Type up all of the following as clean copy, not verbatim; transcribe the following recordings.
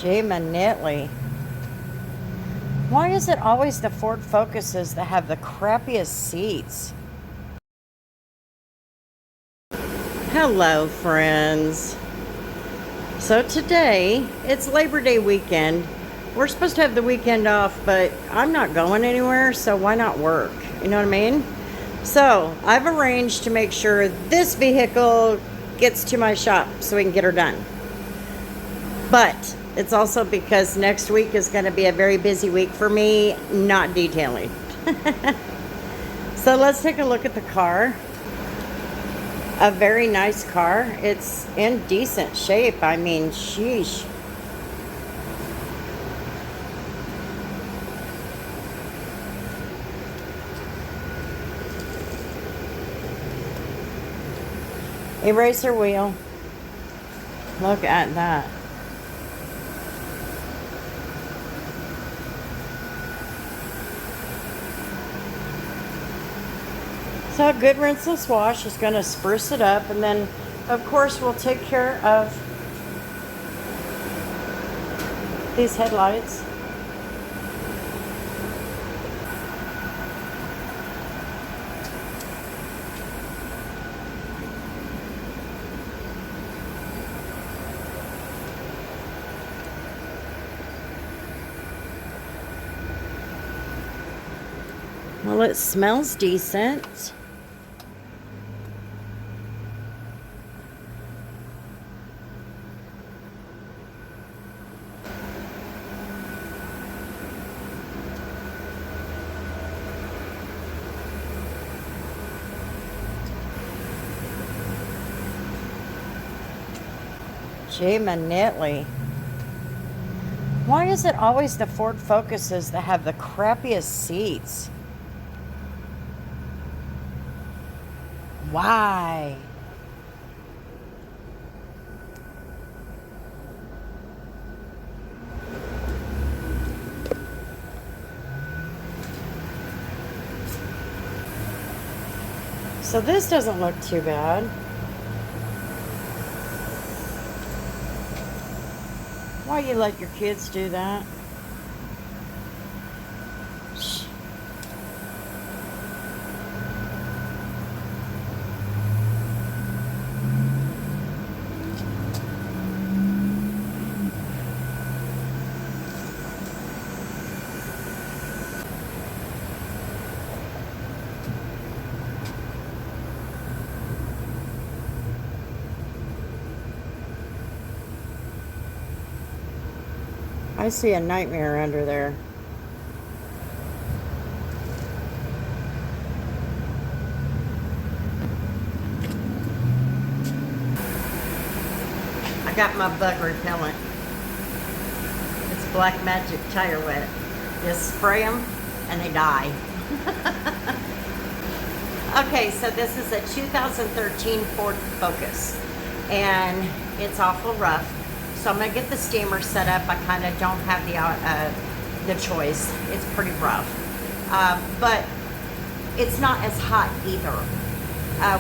Manitely. Why is it always the Ford Focuses that have the crappiest seats? Hello, friends. So today, it's Labor Day weekend. We're supposed to have the weekend off, but I'm not going anywhere, so why not work? You know what I mean? So I've arranged to make sure this vehicle gets to my shop so we can get her done. But it's also because next week is going to be a very busy week for me, not detailing. So let's take a look at the car. A very nice car. It's in decent shape. I mean, sheesh. Eraser wheel. Look at that. So a good rinseless wash is going to spruce it up, and then of course we'll take care of these headlights. Well, it smells decent. Manitely. Why is it always the Ford Focuses that have the crappiest seats? Why? So this doesn't look too bad. Why you let your kids do that? Shh. I see a nightmare under there. I got my bug repellent. It's Black Magic Tire Wet. Just spray them and they die. Okay, so this is a 2013 Ford Focus and it's awful rough. So I'm gonna get the steamer set up. I kind of don't have the choice. It's pretty rough, but it's not as hot either.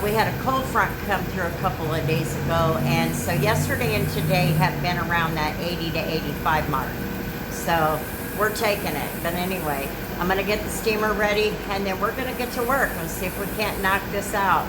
We had a cold front come through a couple of days ago, and so yesterday and today have been around that 80 to 85 mark. So we're taking it. But anyway, I'm gonna get the steamer ready, and then we're gonna get to work and see if we can't knock this out.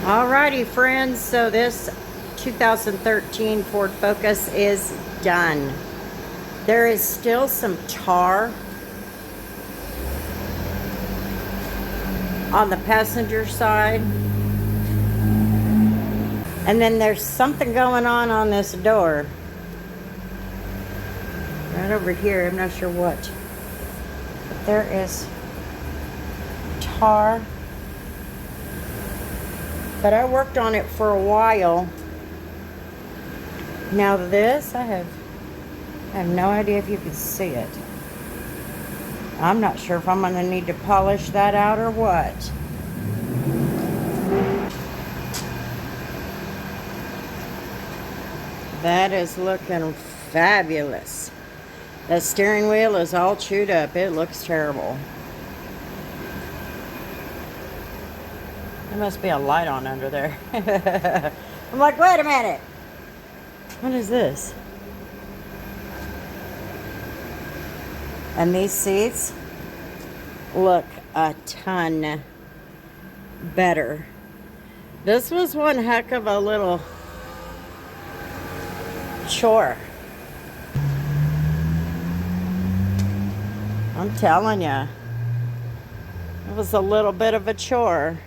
Alrighty, friends, so this 2013 Ford Focus is done. There is still some tar on the passenger side. And then there's something going on this door. Right over here, I'm not sure what. But there is tar. But I worked on it for a while. Now this, I have no idea if you can see it. I'm not sure if I'm going to need to polish that out or what. That is looking fabulous. That steering wheel is all chewed up. It looks terrible. There must be a light on under there. I'm like, wait a minute. What is this? And these seats look a ton better. This was one heck of a little chore. I'm telling you, it was a little bit of a chore.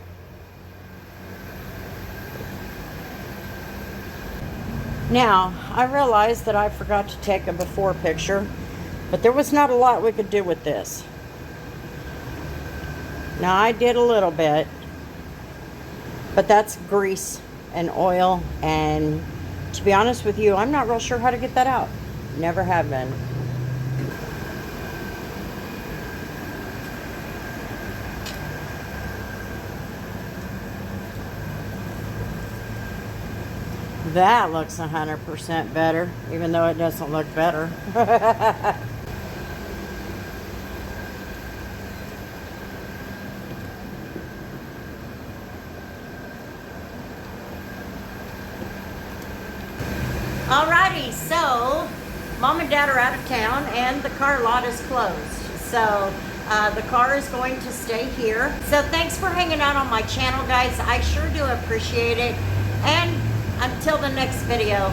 Now, I realized that I forgot to take a before picture, but there was not a lot we could do with this. Now, I did a little bit, but that's grease and oil, and to be honest with you, I'm not real sure how to get that out. Never have been. That looks 100% better, even though it doesn't look better. Alrighty, so Mom and Dad are out of town and the car lot is closed. So the car is going to stay here. So thanks for hanging out on my channel, guys. I sure do appreciate it. And until the next video,